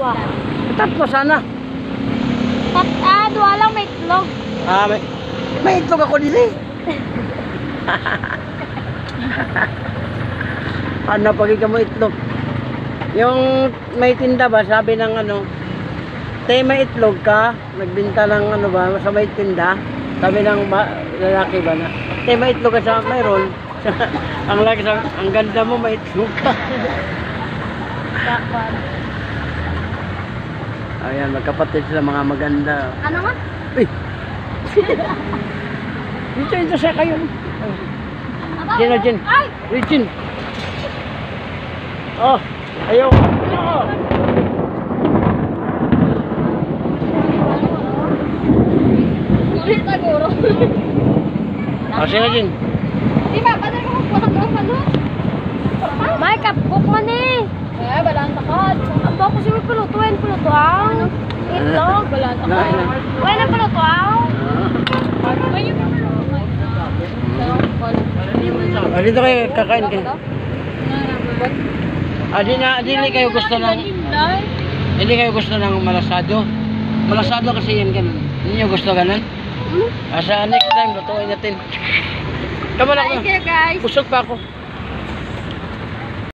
Dalawa. Tatlo sana. Dua lang may itlog. May itlog ako dili. Ano pagi ka mo itlog? Yung may tinda ba, sabi ng ano, te may itlog ka, nagbinta ng ano ba, sa may tinda, sabi ng lalaki ba na, te may itlog ka sa mayroon, ang laki sa, ang ganda mo may itlog ka. Ayan, magkapatid sila mga maganda. Ano nga? Uy! Dito siya kayo. Jen. Regin. Oh, ayaw. Ulit siguro. Sige, Jen. Di ba? Paano ka magpulang May kapkok man eh. Eh, balaan takad. Ang bako siya pulutuin. Pulutuaw. Itlog. Balaan takad. Wala na pulutuaw. Dito kayo kakain kayo. Hindi kayo gusto ng malasado. Malasado kasi yan ganun. Hindi nyo gusto ganun? Sa next time lutuin natin. Come on ako. Guys. Busog pa ako.